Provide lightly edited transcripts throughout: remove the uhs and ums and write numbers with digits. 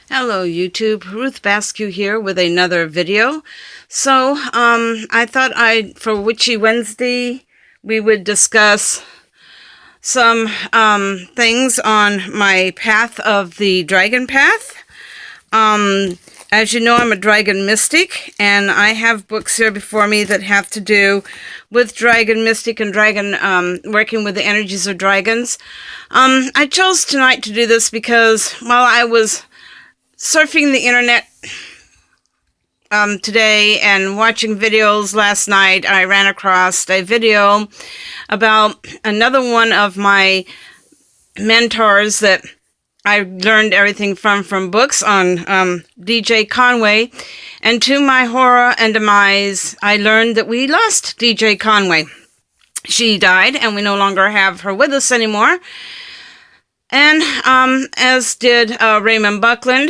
Hello YouTube, Ruth Basque here with another video. So, I thought for Witchy Wednesday, we would discuss some things on my path of the dragon path. As you know, I'm a dragon mystic, and I have books here before me that have to do with dragon mystic and dragon, working with the energies of dragons. I chose tonight to do this because while I was surfing the internet today and watching videos last night, I ran across a video about another one of my mentors that I learned everything from books on, DJ Conway. And to my horror and demise, I learned that we lost DJ Conway. She died, and we no longer have her with us anymore. And as did Raymond Buckland.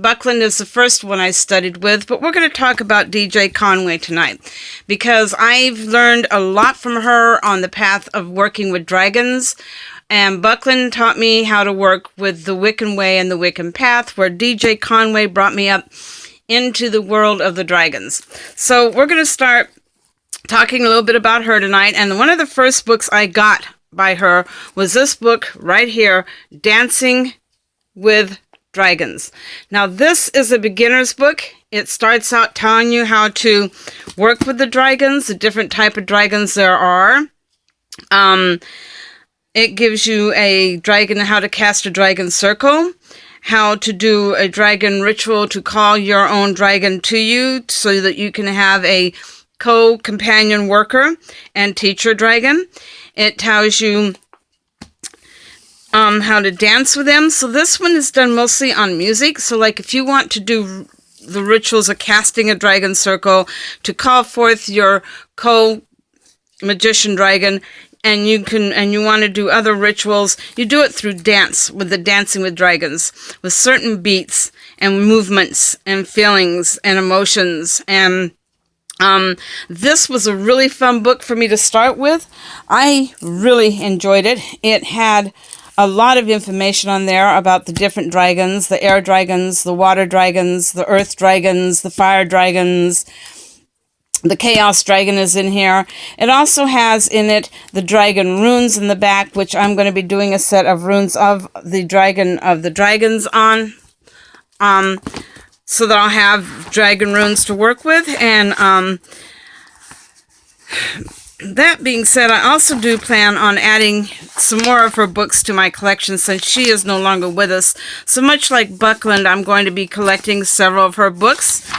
Buckland is the first one I studied with, but we're going to talk about DJ Conway tonight because I've learned a lot from her on the path of working with dragons. And Buckland taught me how to work with the Wiccan way and the Wiccan path, where DJ Conway brought me up into the world of the dragons. So we're going to start talking a little bit about her tonight. And one of the first books I got by her was this book right here, Dancing with Dragons. Now, this is a beginner's book. It starts out telling you how to work with the dragons, the different type of dragons there are. It gives you how to cast a dragon circle, how to do a dragon ritual to call your own dragon to you so that you can have a co-companion worker and teacher dragon. It tells you how to dance with them. So this one is done mostly on music. So like if you want to do the rituals of casting a dragon circle to call forth your co-magician dragon, and you want to do other rituals, you do it through dance, with the Dancing with Dragons, with certain beats and movements and feelings and emotions. And this was a really fun book for me to start with. I really enjoyed it. It had a lot of information on there about the different dragons, the air dragons, the water dragons, the earth dragons, the fire dragons. The Chaos Dragon is in here. It also has in it the dragon runes in the back, which I'm going to be doing a set of runes of the dragons on. So that I'll have dragon runes to work with. And that being said, I also do plan on adding some more of her books to my collection since she is no longer with us. So much like Buckland, I'm going to be collecting several of her books.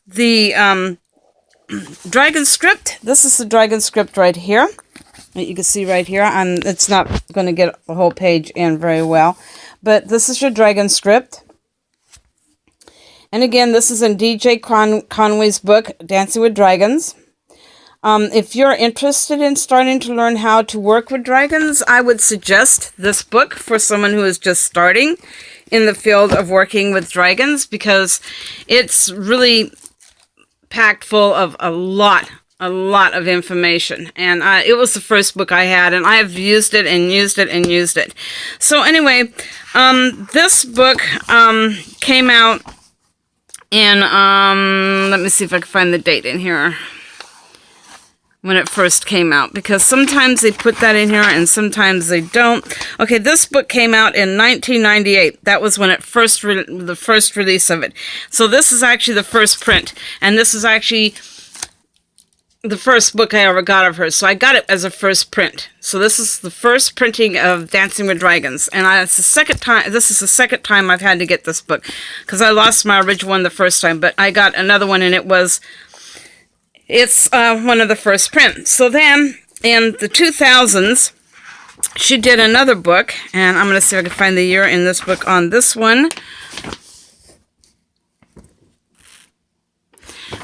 The dragon script. This is the dragon script right here. You can see right here. It's not going to get the whole page in very well. But this is your dragon script. And again, this is in DJ Conway's book, Dancing with Dragons. If you're interested in starting to learn how to work with dragons, I would suggest this book for someone who is just starting in the field of working with dragons, because it's really packed full of a lot of information. And it was the first book I had, and I've used it and used it and used it. So anyway, this book came out in, let me see if I can find the date in here, when it first came out, because sometimes they put that in here and sometimes they don't. Okay, this book came out in 1998. That was when it the first release of it. So this is actually the first print, and this is actually the first book I ever got of hers. So I got it as a first print. So this is the first printing of Dancing with Dragons, and it's the second time. This is the second time I've had to get this book because I lost my original one the first time, but I got another one, and it's one of the first prints. So then, in the 2000s, she did another book, and I'm going to see if I can find the year in this book on this one.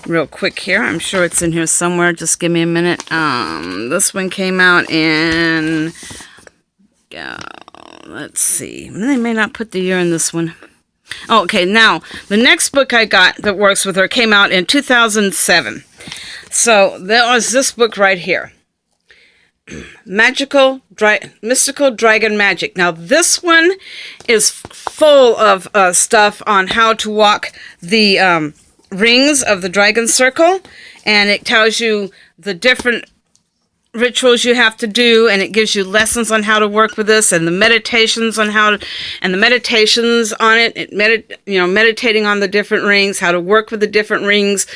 Real quick here. I'm sure it's in here somewhere. Just give me a minute. This one came out in, let's see. They may not put the year in this one. Oh, okay, now, the next book I got that works with her came out in 2007. So, there was this book right here. Mystical Dragon Magic. Now this one is full of stuff on how to walk the rings of the dragon circle, and it tells you the different rituals you have to do, and it gives you lessons on how to work with this, and the meditations on how to, and the meditations on it, meditating on the different rings, how to work with the different rings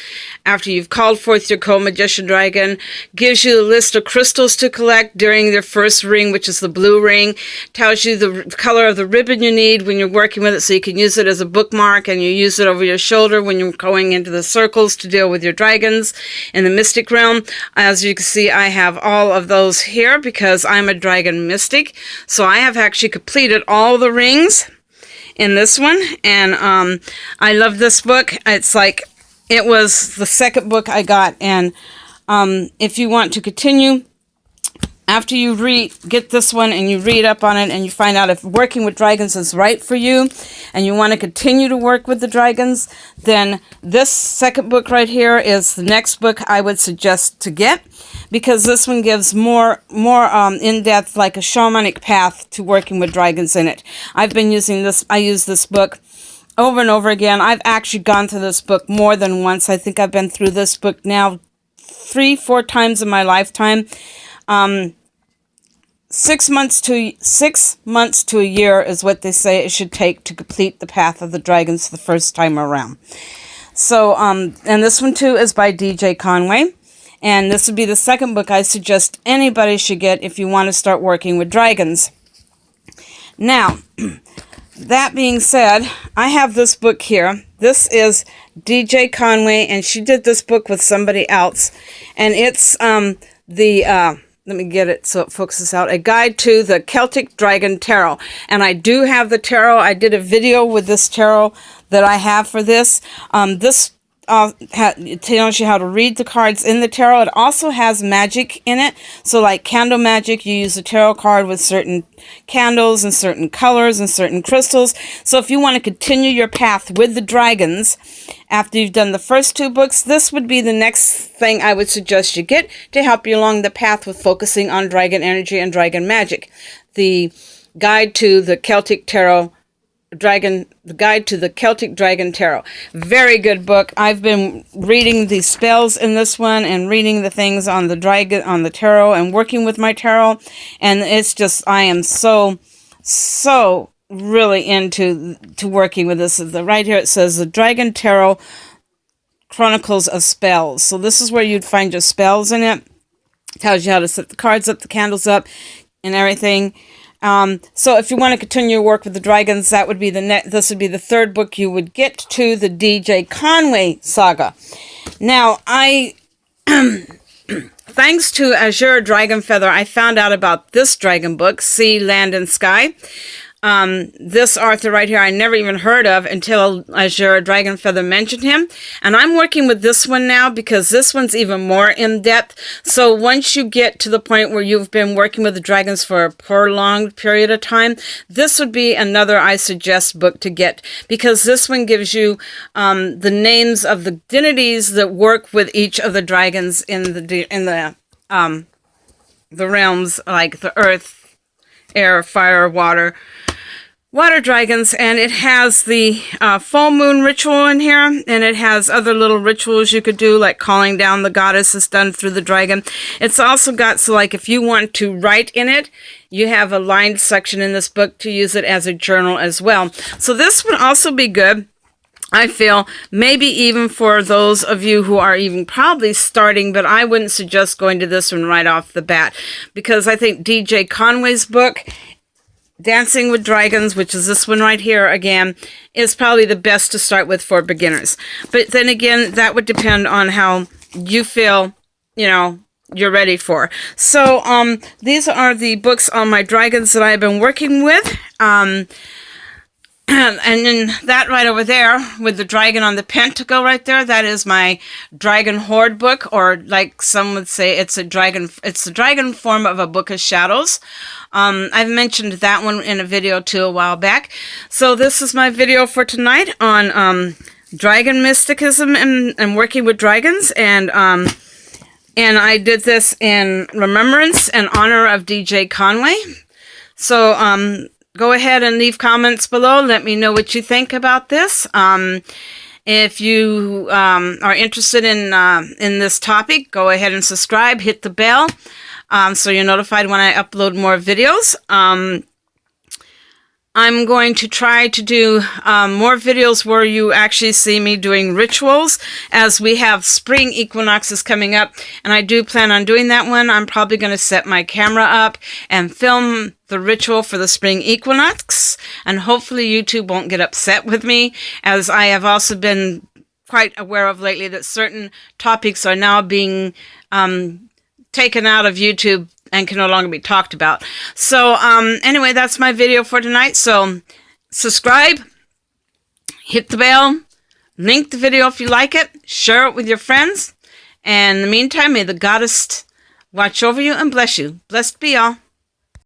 after you've called forth your co-magician dragon. Gives you a list of crystals to collect during your first ring, which is the blue ring. Tells you the color of the ribbon you need when you're working with it, so you can use it as a bookmark, and you use it over your shoulder when you're going into the circles to deal with your dragons in the mystic realm. As you can see, I have all of those here because I'm a dragon mystic. So I have actually completed all the rings in this one, and I love this book. It's like, it was the second book I got, and if you want to continue, after you get this one and you read up on it and you find out if working with dragons is right for you and you want to continue to work with the dragons, then this second book right here is the next book I would suggest to get, because this one gives more in-depth, like a shamanic path to working with dragons in it. I've been using this, I use this book over and over again. I've actually gone through this book more than once. I think I've been through this book now 3-4 times in my lifetime. 6 months to a year is what they say it should take to complete the Path of the Dragons the first time around. So, and this one too is by DJ Conway. And this would be the second book I suggest anybody should get if you want to start working with dragons. Now, that being said, I have this book here. This is DJ Conway, and she did this book with somebody else. And it's let me get it so it focuses out. A Guide to the Celtic Dragon Tarot. And I do have the tarot. I did a video with this tarot that I have for this. It tells you how to read the cards in the tarot. It also has magic in it. So like candle magic, you use a tarot card with certain candles and certain colors and certain crystals. So if you want to continue your path with the dragons after you've done the first 2 books, this would be the next thing I would suggest you get to help you along the path with focusing on dragon energy and dragon magic. The Guide to the Celtic Tarot The Guide to the Celtic Dragon Tarot. Very good book. I've been reading the spells in this one and reading the things on the dragon, on the tarot, and working with my tarot. And it's just, I am so really into working with this. Right here it says the Dragon Tarot Chronicles of Spells. So this is where you'd find your spells in it. Tells you how to set the cards up, the candles up, and everything. So if you want to continue your work with the dragons, that would be this would be the third book you would get to, the DJ Conway saga. Now, thanks to Azure Dragon Feather, I found out about this dragon book, Sea, Land, and Sky. This author right here I never even heard of until Azure Dragon Feather mentioned him. And I'm working with this one now because this one's even more in-depth. So once you get to the point where you've been working with the dragons for a prolonged period of time, this would be another I suggest book to get, because this one gives you the names of the divinities that work with each of the dragons in the realms, like the earth, air, fire, water dragons. And it has the full moon ritual in here, and it has other little rituals you could do, like calling down the goddess is done through the dragon. It's also got, so like if you want to write in it, you have a lined section in this book to use it as a journal as well. So this would also be good, I feel, maybe even for those of you who are even probably starting, but I wouldn't suggest going to this one right off the bat, because I think DJ Conway's book, Dancing with Dragons, which is this one right here again, is probably the best to start with for beginners. But then again, that would depend on how you feel, you're ready for. So these are the books on my dragons that I've been working with. And then that right over there with the dragon on the pentacle right there, that is my Dragon Horde book, or like some would say, it's the dragon form of a Book of Shadows. I've mentioned that one in a video too a while back. So this is my video for tonight on dragon mysticism and working with dragons. And And I did this in remembrance and honor of DJ Conway. So go ahead and leave comments below. Let me know what you think about this. If you are interested in this topic, go ahead and subscribe. Hit the bell so you're notified when I upload more videos. I'm going to try to do more videos where you actually see me doing rituals, as we have spring equinoxes coming up, and I do plan on doing that one. I'm probably going to set my camera up and film the ritual for the spring equinox, and hopefully YouTube won't get upset with me, as I have also been quite aware of lately that certain topics are now being taken out of YouTube and can no longer be talked about. So anyway, that's my video for tonight. So subscribe, hit the bell, link the video if you like it, share it with your friends. And in the meantime, may the goddess watch over you and bless you. Blessed be all.